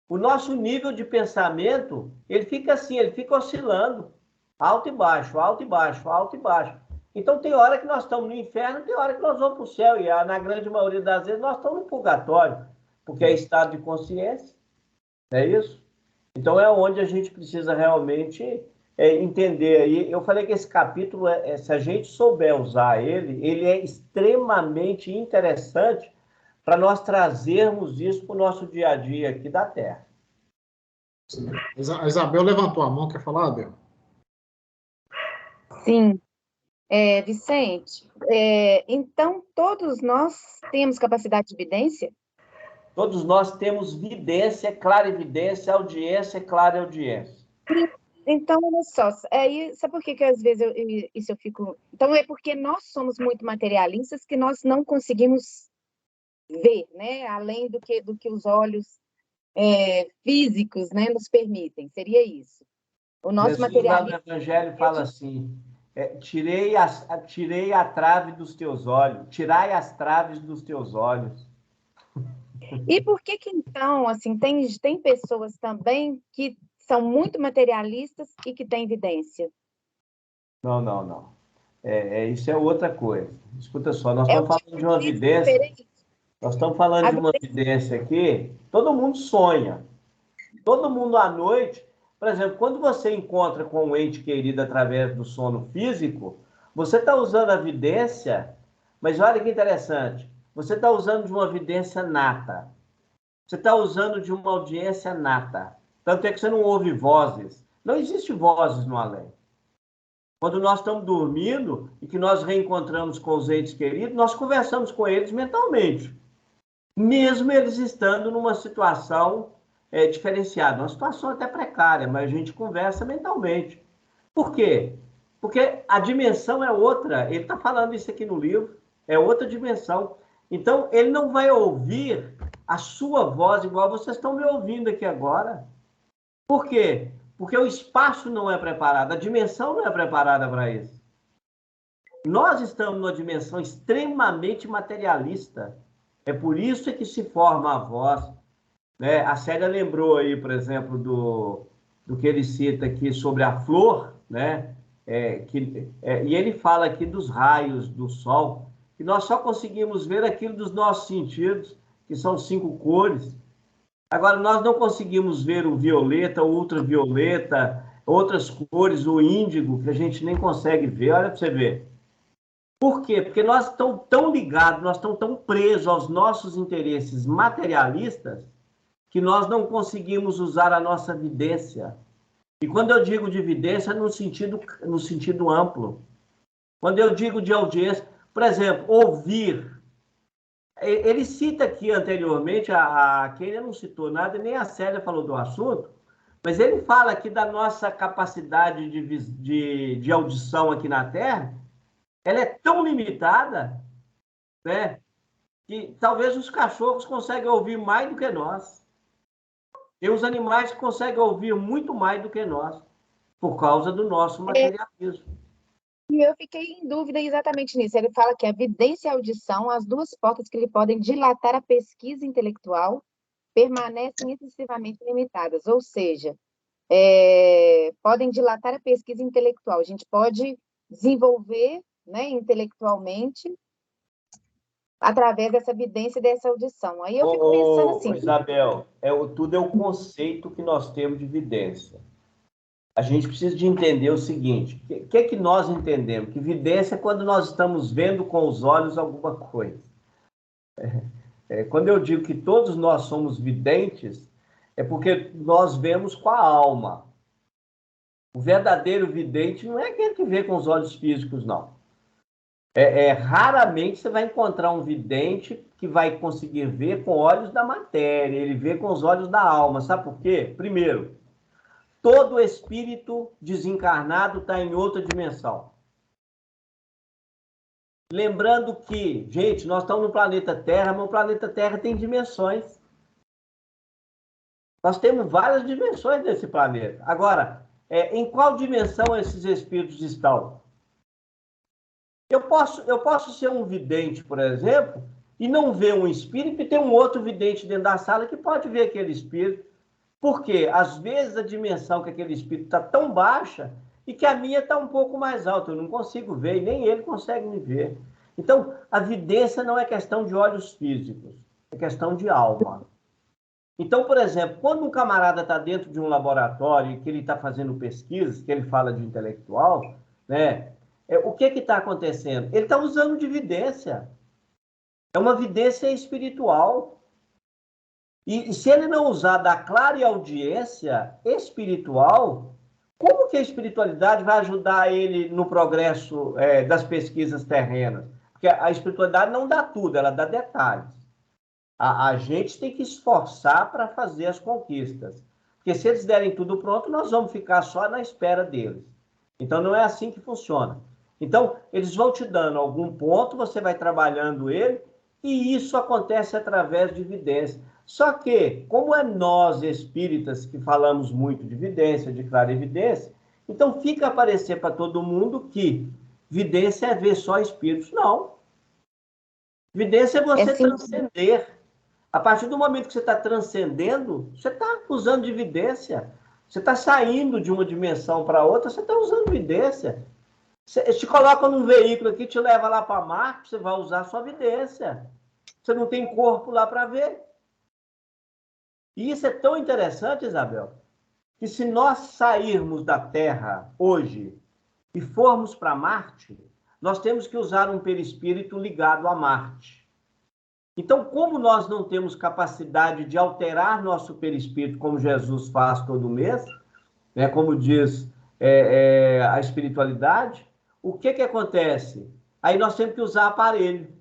O nosso nível de pensamento, ele fica assim, ele fica oscilando. Alto e baixo, alto e baixo, alto e baixo. Então, tem hora que nós estamos no inferno, tem hora que nós vamos para o céu. E na grande maioria das vezes, nós estamos no purgatório, porque é estado de consciência. É isso? Então, é onde a gente precisa realmente entender aí. Eu falei que esse capítulo, se a gente souber usar ele é extremamente interessante para nós trazermos isso para o nosso dia a dia aqui da Terra. A Isabel levantou a mão, quer falar, Abel? Sim. Vicente, então todos nós temos capacidade de vidência? Todos nós temos vidência, clarividência, audiência, clareaudiência. Então, olha só, sabe por que às vezes eu fico... Então, é porque nós somos muito materialistas que nós não conseguimos ver, né? Além do que os olhos físicos, né, nos permitem. Seria isso. O nosso materialismo... Jesus, no Evangelho, fala assim, tirei a trave dos teus olhos, tirai as traves dos teus olhos. E por que então, assim, tem pessoas também que são muito materialistas e que têm evidência? Não. Isso é outra coisa. Escuta só, nós estamos falando de uma evidência. Nós estamos falando de uma evidência aqui. Todo mundo sonha. Todo mundo à noite. Por exemplo, quando você encontra com um ente querido através do sono físico, você está usando a vidência, mas olha que interessante. Você está usando de uma vidência nata. Você está usando de uma audiência nata. Tanto é que você não ouve vozes. Não existe vozes no além. Quando nós estamos dormindo e que nós reencontramos com os entes queridos, nós conversamos com eles mentalmente, mesmo eles estando numa situação diferenciada, uma situação até precária, mas a gente conversa mentalmente. Por quê? Porque a dimensão é outra. Ele está falando isso aqui no livro, é outra dimensão. Então, ele não vai ouvir a sua voz igual vocês estão me ouvindo aqui agora. Por quê? Porque o espaço não é preparado, a dimensão não é preparada para isso. Nós estamos numa dimensão extremamente materialista. É por isso que se forma a voz. Né? A Célia lembrou aí, por exemplo, do que ele cita aqui sobre a flor, né? E ele fala aqui dos raios do sol, que nós só conseguimos ver aquilo dos nossos sentidos, que são 5 cores. Agora, nós não conseguimos ver o violeta, o ultravioleta, outras cores, o índigo, que a gente nem consegue ver. Olha para você ver. Por quê? Porque nós estamos tão ligados, nós estamos tão presos aos nossos interesses materialistas, que nós não conseguimos usar a nossa vidência. E quando eu digo de vidência, no sentido amplo. Quando eu digo de audiência, por exemplo, ouvir. Ele cita aqui anteriormente, a Kênia não citou nada, nem a Célia falou do assunto, mas ele fala aqui da nossa capacidade de audição aqui na Terra, ela é tão limitada, né, que talvez os cachorros conseguem ouvir mais do que nós. Tem os animais que conseguem ouvir muito mais do que nós, por causa do nosso materialismo. E eu fiquei em dúvida exatamente nisso. Ele fala que a vidência e a audição, as duas portas que lhe podem dilatar a pesquisa intelectual, permanecem excessivamente limitadas. Ou seja, podem dilatar a pesquisa intelectual. A gente pode desenvolver, né, intelectualmente através dessa vidência e dessa audição. Aí eu fico pensando assim... Isabel, tudo é o conceito que nós temos de vidência. A gente precisa de entender o seguinte, o que é que nós entendemos? Que vidência é quando nós estamos vendo com os olhos alguma coisa. Quando eu digo que todos nós somos videntes, é porque nós vemos com a alma. O verdadeiro vidente não é aquele que vê com os olhos físicos, não. Raramente você vai encontrar um vidente que vai conseguir ver com olhos da matéria, ele vê com os olhos da alma. Sabe por quê? Primeiro, todo espírito desencarnado está em outra dimensão. Lembrando que, gente, nós estamos no planeta Terra, mas o planeta Terra tem dimensões. Nós temos várias dimensões desse planeta. Agora, em qual dimensão esses espíritos estão? Eu posso ser um vidente, por exemplo, e não ver um espírito e ter um outro vidente dentro da sala que pode ver aquele espírito. Porque, às vezes, a dimensão que aquele espírito está tão baixa e que a minha está um pouco mais alta. Eu não consigo ver e nem ele consegue me ver. Então, a vidência não é questão de olhos físicos, é questão de alma. Então, por exemplo, quando um camarada está dentro de um laboratório e que ele está fazendo pesquisas, que ele fala de intelectual, né? O que está acontecendo? Ele está usando de vidência. É uma vidência espiritual. E se ele não usar da clareaudiência espiritual, como que a espiritualidade vai ajudar ele no progresso das pesquisas terrenas? Porque a espiritualidade não dá tudo, ela dá detalhes. A gente tem que esforçar para fazer as conquistas. Porque se eles derem tudo pronto, nós vamos ficar só na espera deles. Então, não é assim que funciona. Então, eles vão te dando algum ponto, você vai trabalhando ele, e isso acontece através de vidência. Só que, como é nós espíritas que falamos muito de vidência, de clarividência, então fica a parecer para todo mundo que vidência é ver só espíritos. Não. Vidência é você transcender. A partir do momento que você está transcendendo, você está usando de vidência. Você está saindo de uma dimensão para outra, você está usando vidência. Você te coloca num veículo aqui, te leva lá para Marte, você vai usar a sua vidência. Você não tem corpo lá para ver. E isso é tão interessante, Isabel, que se nós sairmos da Terra hoje e formos para Marte, nós temos que usar um perispírito ligado a Marte. Então, como nós não temos capacidade de alterar nosso perispírito, como Jesus faz todo mês, né? Como diz a espiritualidade, o que acontece? Aí nós temos que usar aparelho.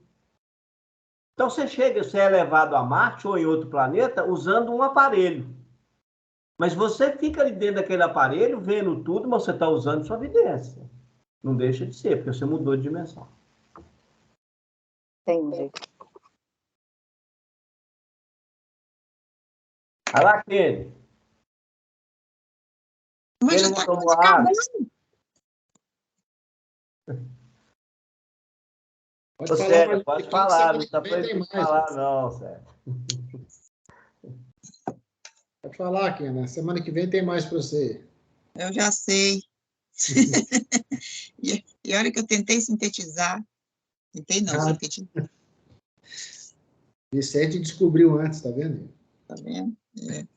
Então você é levado a Marte ou em outro planeta usando um aparelho. Mas você fica ali dentro daquele aparelho, vendo tudo, mas você está usando sua evidência. Não deixa de ser, porque você mudou de dimensão. Entendi. Vai lá, Kenny. Mas Kenny já não está tomou quase água. acabando. Pode Ô, falar Sérgio, pra gente pode aqui, falar, semana não que está vem tem proibido mais. falar, não, Sérgio. Pode falar, Kena. Semana que vem tem mais para você. Eu já sei. E olha que eu tentei sintetizar. Tentei não, Ah, sintetizar. Vicente descobriu antes, tá vendo? Tá vendo? É.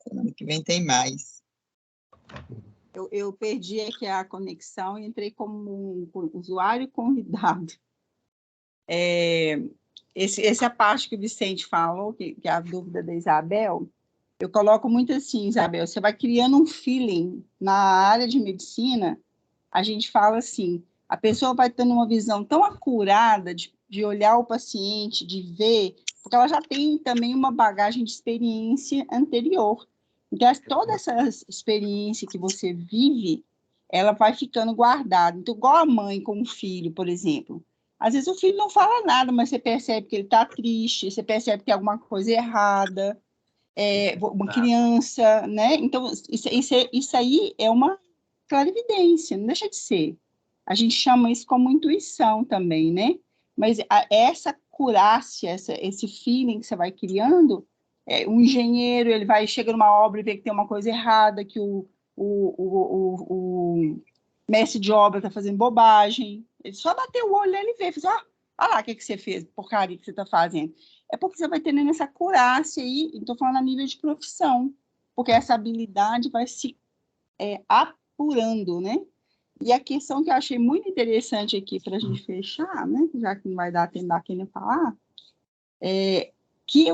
Semana que vem tem mais. Eu perdi aqui a conexão e entrei como um usuário convidado. Essa parte que o Vicente falou, que é a dúvida da Isabel, eu coloco muito assim, Isabel, você vai criando um feeling na área de medicina, a gente fala assim, a pessoa vai tendo uma visão tão acurada de olhar o paciente, de ver, porque ela já tem também uma bagagem de experiência anterior. Então, toda essa experiência que você vive, ela vai ficando guardada. Então, igual a mãe com o filho, por exemplo. Às vezes o filho não fala nada, mas você percebe que ele está triste, você percebe que tem alguma coisa errada, uma criança, né? Então, isso aí é uma clarividência, não deixa de ser. A gente chama isso como intuição também, né? Mas essa acurácia, esse feeling que você vai criando, o engenheiro, ele chega numa obra e vê que tem uma coisa errada, que o mestre de obra está fazendo bobagem. Ele só bateu o olho e ele vê, fala, olha lá o que você fez, porcaria que você está fazendo. É porque você vai tendo essa acurácia aí, estou falando a nível de profissão, porque essa habilidade vai se apurando, né? E a questão que eu achei muito interessante aqui para a gente fechar, né? Já que não vai dar tempo da Kênia falar, é que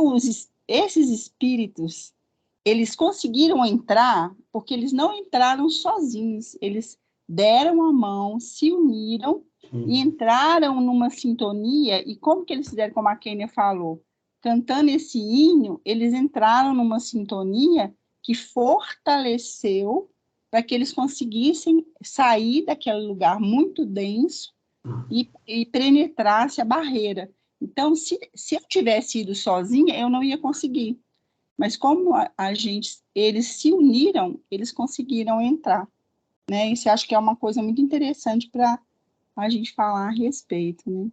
esses espíritos, eles conseguiram entrar porque eles não entraram sozinhos, eles deram a mão, se uniram e entraram numa sintonia, e como que eles fizeram, como a Kênia falou, cantando esse hino, eles entraram numa sintonia que fortaleceu para que eles conseguissem sair daquele lugar muito denso e penetrasse a barreira. Então, se eu tivesse ido sozinha, eu não ia conseguir. Mas como eles se uniram, eles conseguiram entrar. Né? Isso eu acho que é uma coisa muito interessante para a gente falar a respeito. Né?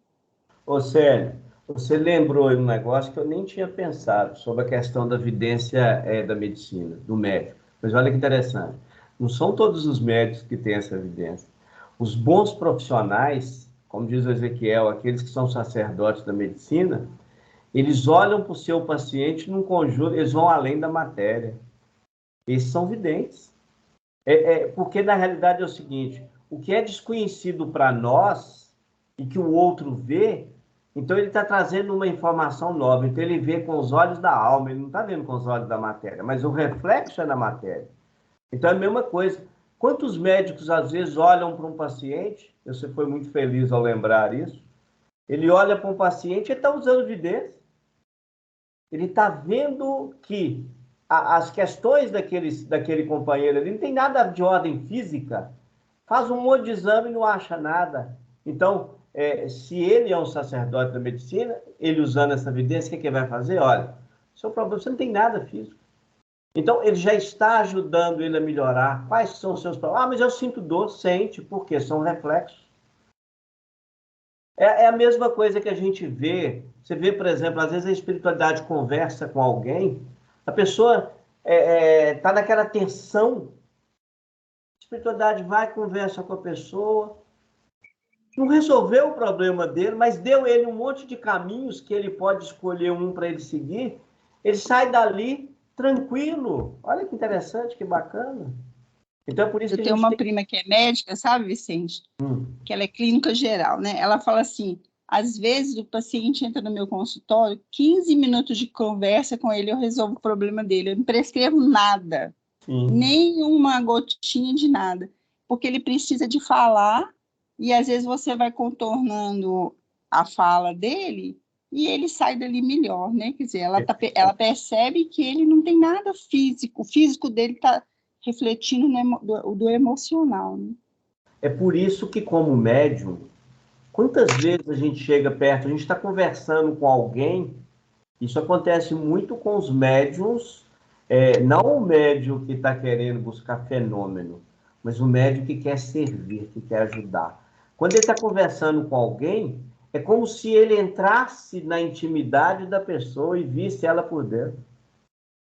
Ô, Célio, você lembrou um negócio que eu nem tinha pensado sobre a questão da evidência da medicina, do médico. Mas olha que interessante. Não são todos os médicos que têm essa evidência. Os bons profissionais, como diz o Ezequiel, aqueles que são sacerdotes da medicina, eles olham para o seu paciente num conjunto, eles vão além da matéria. Esses são videntes. Porque, na realidade, é o seguinte, o que é desconhecido para nós e que o outro vê, então ele está trazendo uma informação nova, então ele vê com os olhos da alma, ele não está vendo com os olhos da matéria, mas o reflexo é na matéria. Então é a mesma coisa. Quantos médicos, às vezes, olham para um paciente, você foi muito feliz ao lembrar isso, ele olha para um paciente e está usando vidência. Ele está vendo que as questões daquele companheiro ali não tem nada de ordem física, faz um monte de exame e não acha nada. Então, se ele é um sacerdote da medicina, ele usando essa evidência, o que ele vai fazer? Olha, seu problema, você não tem nada físico. Então, ele já está ajudando ele a melhorar. Quais são os seus problemas? Ah, mas eu sinto dor, sente, porque são reflexos. É a mesma coisa que a gente vê. Você vê, por exemplo, às vezes a espiritualidade conversa com alguém, a pessoa está naquela tensão, a espiritualidade vai, conversa com a pessoa, não resolveu o problema dele, mas deu ele um monte de caminhos que ele pode escolher um para ele seguir, ele sai dali tranquilo. Olha que interessante, que bacana. Então é por isso que Eu tenho uma prima que é médica, sabe, Vicente? Que ela é clínica geral, né? Ela fala assim, Às vezes, o paciente entra no meu consultório, 15 minutos de conversa com ele, eu resolvo o problema dele. Eu não prescrevo nada, nem uma gotinha de nada, porque ele precisa de falar, e às vezes você vai contornando a fala dele, e ele sai dali melhor, né? Quer dizer, ela percebe que ele não tem nada físico, o físico dele está refletindo do emocional, né? É por isso que, como médium, quantas vezes a gente chega perto, a gente está conversando com alguém, isso acontece muito com os médiums, não o médium que está querendo buscar fenômeno, mas o médium que quer servir, que quer ajudar. Quando ele está conversando com alguém, é como se ele entrasse na intimidade da pessoa e visse ela por dentro.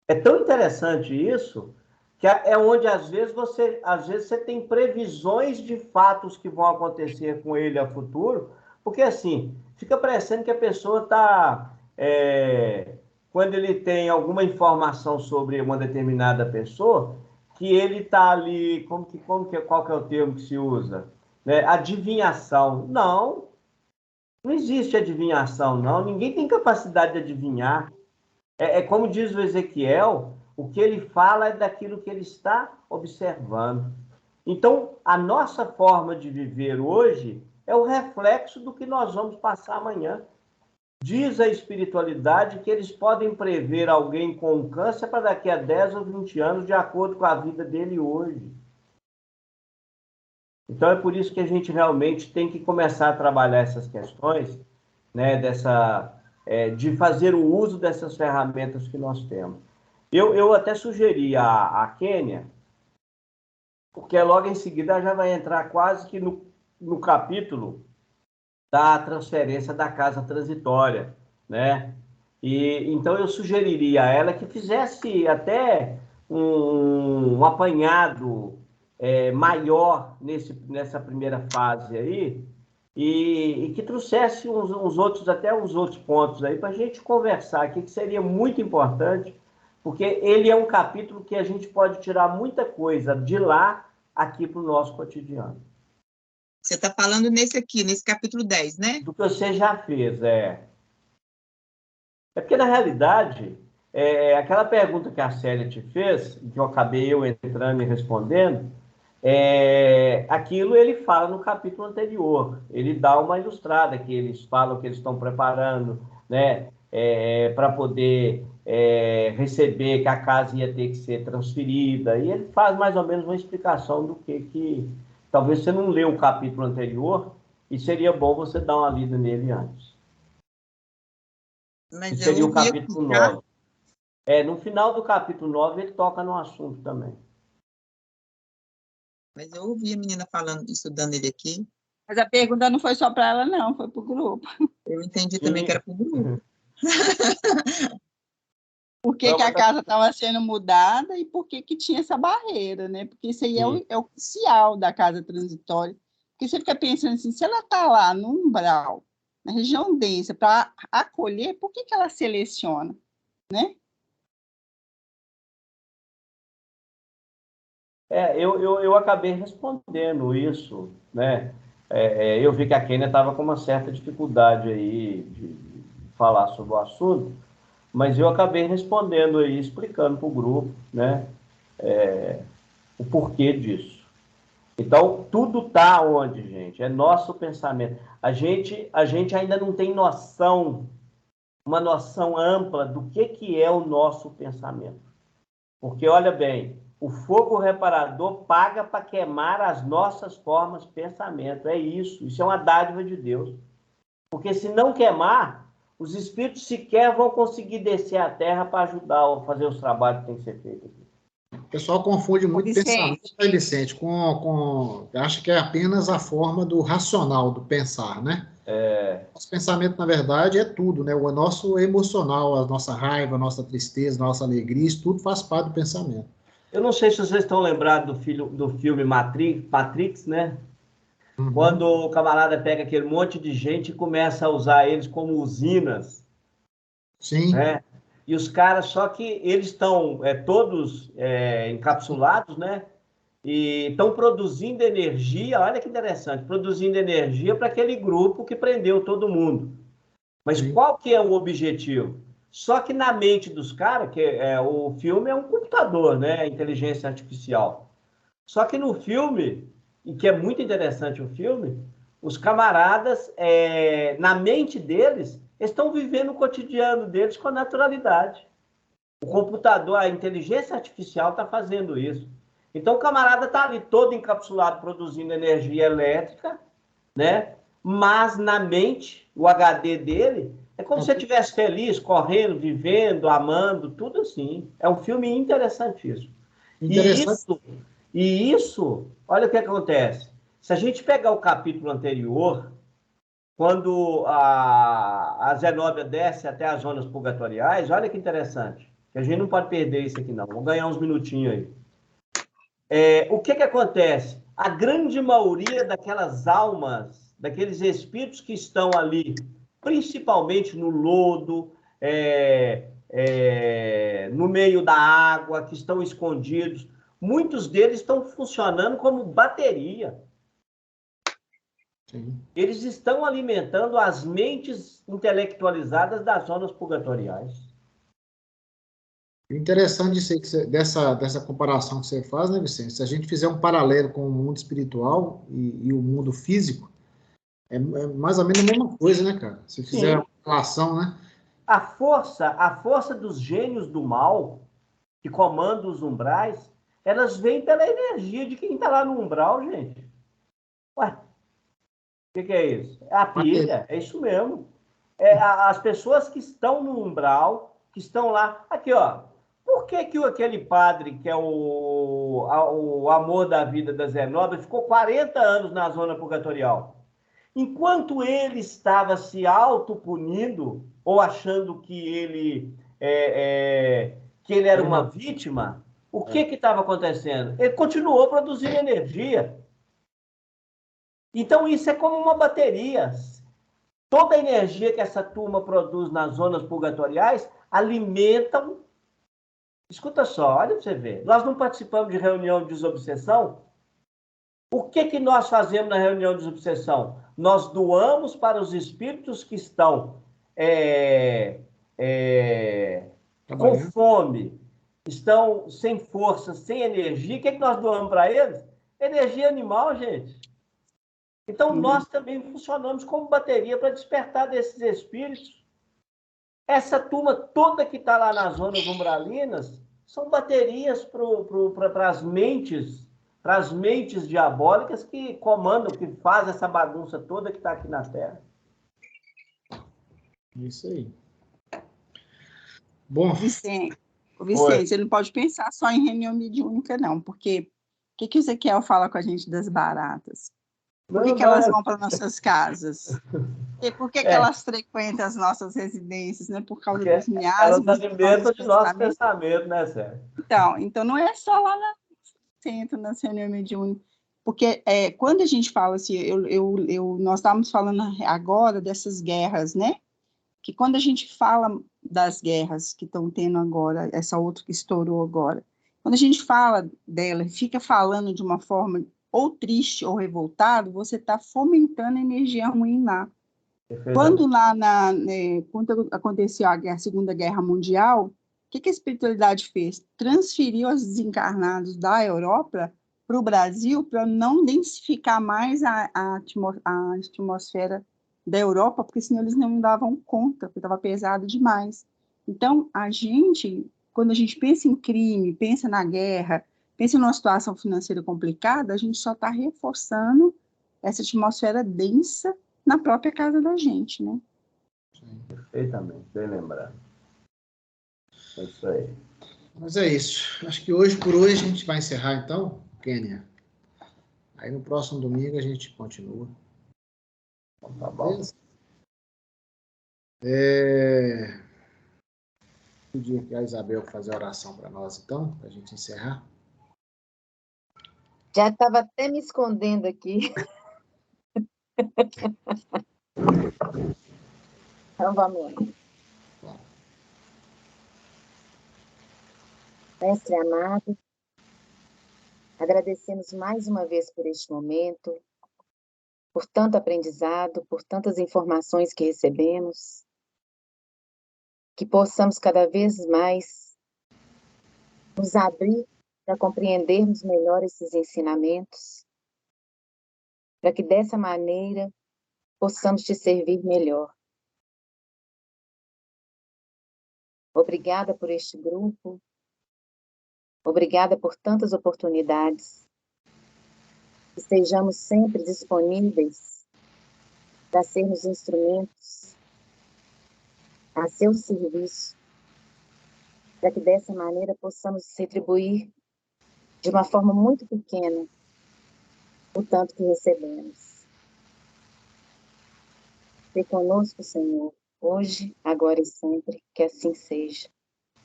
É tão interessante isso, que é onde às vezes você tem previsões de fatos que vão acontecer com ele a futuro, porque assim, fica parecendo que a pessoa está, quando ele tem alguma informação sobre uma determinada pessoa, que ele está ali, qual que é o termo que se usa? Né? Adivinhação. Não existe adivinhação, não. Ninguém tem capacidade de adivinhar. Como diz o Ezequiel, o que ele fala é daquilo que ele está observando. Então, a nossa forma de viver hoje é o reflexo do que nós vamos passar amanhã. Diz a espiritualidade que eles podem prever alguém com câncer para daqui a 10 ou 20 anos, de acordo com a vida dele hoje. Então, é por isso que a gente realmente tem que começar a trabalhar essas questões, né, de fazer o uso dessas ferramentas que nós temos. Eu até sugeri a Kênia, porque logo em seguida já vai entrar quase que no capítulo da transferência da casa transitória, né? E então eu sugeriria a ela que fizesse até um apanhado maior nessa primeira fase aí, e que trouxesse uns outros pontos aí para a gente conversar aqui, que seria muito importante, porque ele é um capítulo que a gente pode tirar muita coisa de lá aqui para o nosso cotidiano. Você está falando nesse capítulo 10, né? Do que você já fez, porque, na realidade, aquela pergunta que a Célia te fez, que eu acabei entrando e respondendo, aquilo ele fala no capítulo anterior. Ele dá uma ilustrada, que eles falam que eles estão preparando, né, para poder receber, que a casa ia ter que ser transferida. E ele faz mais ou menos uma explicação do que talvez você não leu o capítulo anterior, e seria bom você dar uma lida nele antes. Mas que seria o capítulo 9. No final do capítulo 9, ele toca no assunto também. Mas eu ouvi a menina falando, estudando ele aqui. Mas a pergunta não foi só para ela, não, foi para o grupo. Eu entendi também que era para o grupo. Por que a casa estava sendo mudada e por que tinha essa barreira, né? Porque isso aí é oficial da casa transitória. Porque você fica pensando assim, se ela está lá no umbral, na região densa, para acolher, por que ela seleciona, né? Eu acabei respondendo isso, né? Eu vi que a Kênia estava com uma certa dificuldade aí de falar sobre o assunto, mas eu acabei respondendo aí, explicando para o grupo, né? O porquê disso. Então, tudo está onde, gente? É nosso pensamento. A gente ainda não tem uma noção ampla do que é o nosso pensamento. Porque, olha bem, o fogo reparador paga para queimar as nossas formas de pensamento. É isso. Isso é uma dádiva de Deus. Porque se não queimar, os espíritos sequer vão conseguir descer à Terra para ajudar a fazer os trabalhos que tem que ser feitos aqui. O pessoal confunde muito pensamento, Vicente, acha que é apenas a forma do racional, do pensar, né? Nosso pensamento, na verdade, é tudo, né? O nosso emocional, a nossa raiva, a nossa tristeza, a nossa alegria, isso tudo faz parte do pensamento. Eu não sei se vocês estão lembrados do filme Matrix, né? Uhum. Quando o camarada pega aquele monte de gente e começa a usar eles como usinas. Sim. Né? E os caras, só que eles estão todos encapsulados, né? e estão produzindo energia, olha que interessante, produzindo energia para aquele grupo que prendeu todo mundo. Mas qual que é o objetivo? Só que na mente dos caras, o filme é um computador, né? Inteligência artificial. Só que no filme, e que é muito interessante o filme, os camaradas, na mente deles, estão vivendo o cotidiano deles com naturalidade. O computador, a inteligência artificial está fazendo isso. Então o camarada está ali todo encapsulado, produzindo energia elétrica, né? Mas na mente, o HD dele, é como se você estivesse feliz, correndo, vivendo, amando, tudo assim. É um filme interessantíssimo. E isso, olha o que acontece. Se a gente pegar o capítulo anterior, quando a Zenóbia desce até as zonas purgatoriais, olha que interessante. Que a gente não pode perder isso aqui, não. Vamos ganhar uns minutinhos aí. O que acontece? A grande maioria daquelas almas, daqueles espíritos que estão ali, principalmente no lodo, no meio da água, que estão escondidos, muitos deles estão funcionando como bateria. Sim. Eles estão alimentando as mentes intelectualizadas das zonas purgatoriais. Interessante dessa comparação que você faz, né, Vicente? Se a gente fizer um paralelo com o mundo espiritual e o mundo físico, é mais ou menos a mesma coisa, né, cara? Se fizer uma relação, né? A força dos gênios do mal, que comandam os umbrais, elas vêm pela energia de quem está lá no umbral, gente. Ué, o que é isso? É a pilha, é isso mesmo. As pessoas que estão no umbral, que estão lá... Aqui, ó. Por que aquele padre, que é o amor da vida da Zenóbia, ficou 40 anos na zona purgatorial? Enquanto ele estava se autopunindo, ou achando que ele era uma vítima, o que estava acontecendo? Ele continuou produzindo energia. Então, isso é como uma bateria. Toda a energia que essa turma produz nas zonas purgatoriais alimentam... Escuta só, olha para você ver. Nós não participamos de reunião de desobsessão? O que nós fazemos na reunião de desobsessão? Nós doamos para os espíritos que estão com fome, estão sem força, sem energia. O que nós doamos para eles? Energia animal, gente. Então, nós também funcionamos como bateria para despertar desses espíritos. Essa turma toda que está lá nas zonas umbralinas são baterias para as mentes diabólicas que comandam, que fazem essa bagunça toda que está aqui na Terra. Isso aí. Bom. Vicente, você não pode pensar só em reunião mediúnica, não, porque o que o Ezequiel fala com a gente das baratas? Por que elas vão para nossas casas? E por que elas frequentam as nossas residências? Não é por causa dos miasmas? Elas alimentam de nosso pensamento, né, Sérgio? Então, não é só lá no centro, na reunião mediúnica. Porque quando a gente fala assim, nós estávamos falando agora dessas guerras, né? Que quando a gente fala das guerras que estão tendo agora, essa outra que estourou agora, quando a gente fala dela, fica falando de uma forma ou triste ou revoltado, você está fomentando a energia ruim lá. Quando quando aconteceu a Segunda Guerra Mundial, o que a espiritualidade fez? Transferiu os desencarnados da Europa para o Brasil para não densificar mais a atmosfera da Europa, porque senão eles não davam conta, porque estava pesado demais. Então, quando a gente pensa em crime, pensa na guerra, pensa numa situação financeira complicada, a gente só está reforçando essa atmosfera densa na própria casa da gente, né? Sim, perfeitamente, bem lembrado. É isso aí. Mas é isso. Acho que por hoje a gente vai encerrar, então, Kênia. Aí no próximo domingo a gente continua. Tá bom. Pedir aqui a Isabel fazer a oração para nós, então, para a gente encerrar. Já estava até me escondendo aqui. Então, vamos lá. Mestre amado, Agradecemos mais uma vez por este momento, por tanto aprendizado, por tantas informações que recebemos, que possamos cada vez mais nos abrir para compreendermos melhor esses ensinamentos, para que dessa maneira possamos te servir melhor. Obrigada por este grupo, obrigada por tantas oportunidades. Estejamos sempre disponíveis para sermos instrumentos a seu serviço, para que dessa maneira possamos retribuir de uma forma muito pequena o tanto que recebemos. Seja conosco, Senhor, hoje, agora e sempre, que assim seja.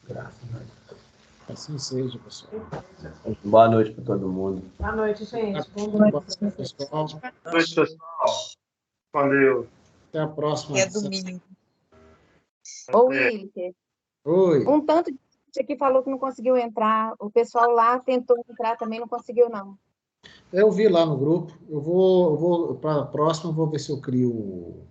Graças a Deus. Assim seja, pessoal. Boa noite para todo mundo. Boa noite, gente. Boa noite, pessoal. Boa noite, pessoal. Com Deus. Até a próxima. É domingo. Ô, Wilker, Oi. um tanto de gente aqui falou que não conseguiu entrar, o pessoal lá tentou entrar também, não conseguiu, não. Eu vi lá no grupo. Eu vou para a próxima, eu vou ver se eu crio